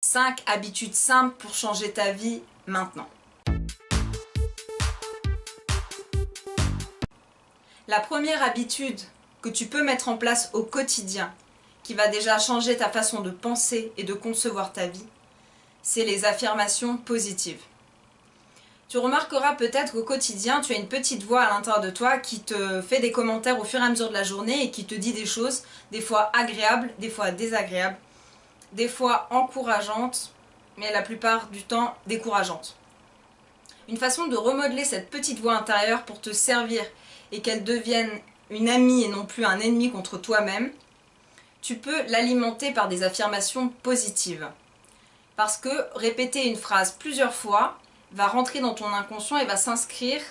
5 habitudes simples pour changer ta vie maintenant. La première habitude que tu peux mettre en place au quotidien, qui va déjà changer ta façon de penser et de concevoir ta vie, c'est les affirmations positives. Tu remarqueras peut-être qu'au quotidien, tu as une petite voix à l'intérieur de toi qui te fait des commentaires au fur et à mesure de la journée et qui te dit des choses, des fois agréables, des fois désagréables, des fois encourageantes, mais la plupart du temps décourageantes. Une façon de remodeler cette petite voix intérieure pour te servir et qu'elle devienne une amie et non plus un ennemi contre toi-même, tu peux l'alimenter par des affirmations positives. Parce que répéter une phrase plusieurs fois va rentrer dans ton inconscient et va s'inscrire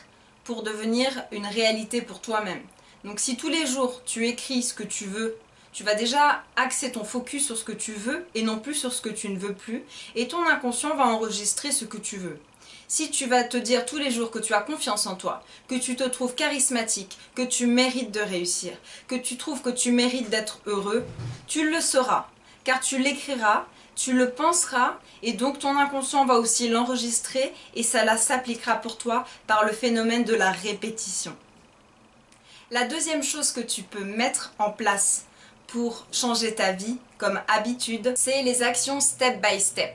pour devenir une réalité pour toi-même. Donc si tous les jours tu écris ce que tu veux, tu vas déjà axer ton focus sur ce que tu veux et non plus sur ce que tu ne veux plus, et ton inconscient va enregistrer ce que tu veux. Si tu vas te dire tous les jours que tu as confiance en toi, que tu te trouves charismatique, que tu mérites de réussir, que tu trouves que tu mérites d'être heureux, tu le sauras, car tu l'écriras, tu le penseras, et donc ton inconscient va aussi l'enregistrer et ça s'appliquera pour toi par le phénomène de la répétition. La deuxième chose que tu peux mettre en place pour changer ta vie comme habitude, c'est les actions step by step.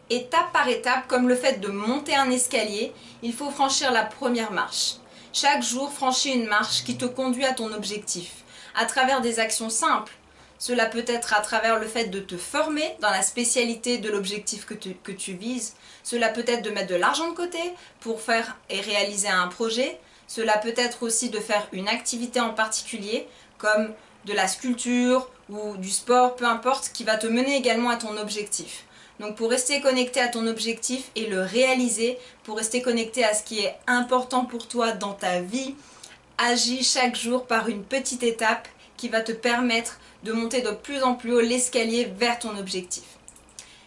Étape par étape, comme le fait de monter un escalier, il faut franchir la première marche. Chaque jour, franchis une marche qui te conduit à ton objectif, à travers des actions simples. Cela peut être à travers le fait de te former dans la spécialité de l'objectif que tu vises. Cela peut être de mettre de l'argent de côté pour faire et réaliser un projet. Cela peut être aussi de faire une activité en particulier, comme de la sculpture ou du sport, peu importe, qui va te mener également à ton objectif. Donc pour rester connecté à ton objectif et le réaliser, pour rester connecté à ce qui est important pour toi dans ta vie, agis chaque jour par une petite étape qui va te permettre de monter de plus en plus haut l'escalier vers ton objectif.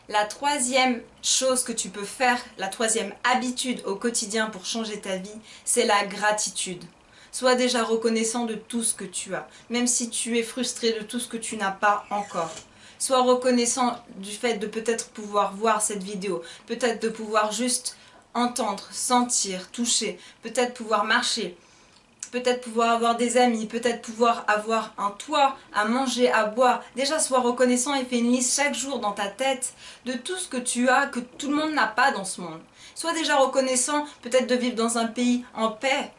La troisième chose que tu peux faire, la troisième habitude au quotidien pour changer ta vie, c'est la gratitude. Sois déjà reconnaissant de tout ce que tu as, même si tu es frustré de tout ce que tu n'as pas encore. Sois reconnaissant du fait de peut-être pouvoir voir cette vidéo, peut-être de pouvoir juste entendre, sentir, toucher, peut-être pouvoir marcher, peut-être pouvoir avoir des amis, peut-être pouvoir avoir un toit, à manger, à boire. Déjà, sois reconnaissant et fais une liste chaque jour dans ta tête de tout ce que tu as, que tout le monde n'a pas dans ce monde. Sois déjà reconnaissant peut-être de vivre dans un pays en paix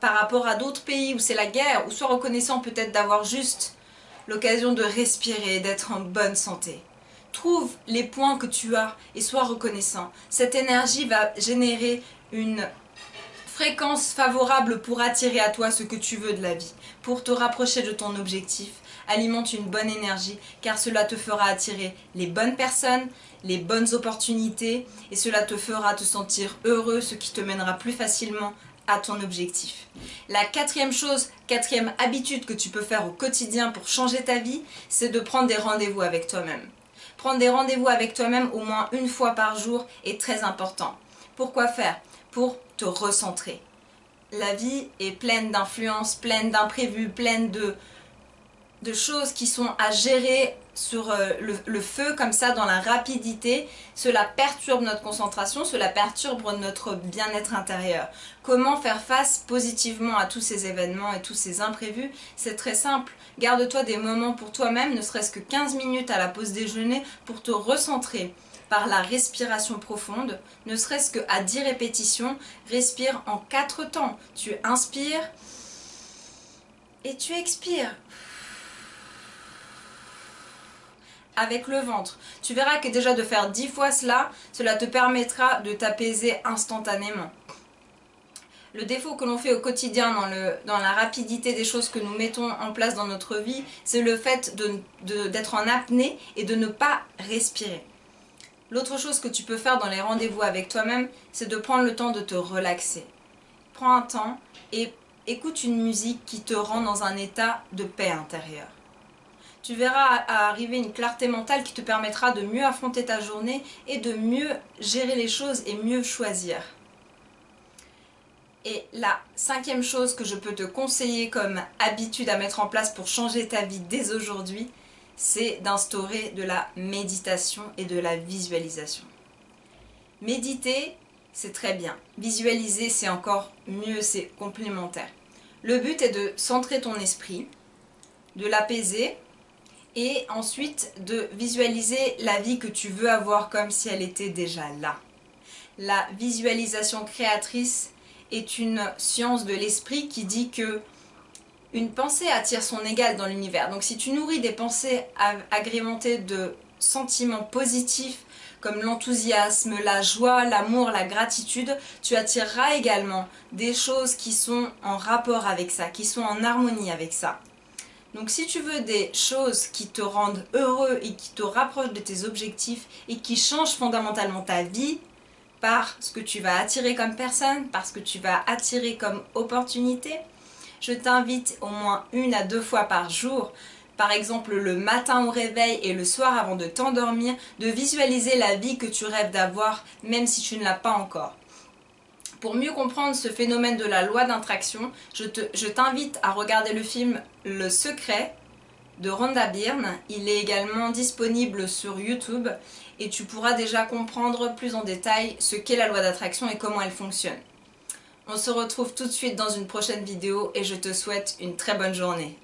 par rapport à d'autres pays où c'est la guerre, ou sois reconnaissant peut-être d'avoir juste l'occasion de respirer, d'être en bonne santé. Trouve les points que tu as et sois reconnaissant. Cette énergie va générer une fréquence favorable pour attirer à toi ce que tu veux de la vie, pour te rapprocher de ton objectif. Alimente une bonne énergie car cela te fera attirer les bonnes personnes, les bonnes opportunités et cela te fera te sentir heureux, ce qui te mènera plus facilement à ton objectif. La quatrième habitude que tu peux faire au quotidien pour changer ta vie, c'est de prendre des rendez-vous avec toi-même. Prendre des rendez-vous avec toi-même au moins une fois par jour est très important. Pourquoi faire? Pour te recentrer. La vie est pleine d'influences, pleine d'imprévus, pleine de choses qui sont à gérer sur le feu comme ça dans la rapidité. Cela perturbe notre concentration, cela perturbe notre bien-être intérieur. Comment faire face positivement à tous ces événements et tous ces imprévus? C'est très simple. Garde-toi des moments pour toi-même, ne serait-ce que 15 minutes à la pause déjeuner pour te recentrer par la respiration profonde, ne serait-ce qu'à 10 répétitions. Respire en 4 temps. Tu inspires et tu expires avec le ventre. Tu verras que déjà de faire 10 fois cela, cela te permettra de t'apaiser instantanément. Le défaut que l'on fait au quotidien dans la rapidité des choses que nous mettons en place dans notre vie, c'est le fait d'être en apnée et de ne pas respirer. L'autre chose que tu peux faire dans les rendez-vous avec toi-même, c'est de prendre le temps de te relaxer. Prends un temps et écoute une musique qui te rend dans un état de paix intérieure. Tu verras arriver une clarté mentale qui te permettra de mieux affronter ta journée et de mieux gérer les choses et mieux choisir. Et la cinquième chose que je peux te conseiller comme habitude à mettre en place pour changer ta vie dès aujourd'hui, c'est d'instaurer de la méditation et de la visualisation. Méditer, c'est très bien. Visualiser, c'est encore mieux, c'est complémentaire. Le but est de centrer ton esprit, de l'apaiser et ensuite de visualiser la vie que tu veux avoir comme si elle était déjà là. La visualisation créatrice est une science de l'esprit qui dit que une pensée attire son égal dans l'univers. Donc si tu nourris des pensées agrémentées de sentiments positifs comme l'enthousiasme, la joie, l'amour, la gratitude, tu attireras également des choses qui sont en rapport avec ça, qui sont en harmonie avec ça. Donc si tu veux des choses qui te rendent heureux et qui te rapprochent de tes objectifs et qui changent fondamentalement ta vie, par ce que tu vas attirer comme personne, par ce que tu vas attirer comme opportunité, je t'invite au moins 1 à 2 fois par jour, par exemple le matin au réveil et le soir avant de t'endormir, de visualiser la vie que tu rêves d'avoir même si tu ne l'as pas encore. Pour mieux comprendre ce phénomène de la loi d'attraction, je t'invite à regarder le film Le Secret de Rhonda Byrne. Il est également disponible sur YouTube et tu pourras déjà comprendre plus en détail ce qu'est la loi d'attraction et comment elle fonctionne. On se retrouve tout de suite dans une prochaine vidéo et je te souhaite une très bonne journée.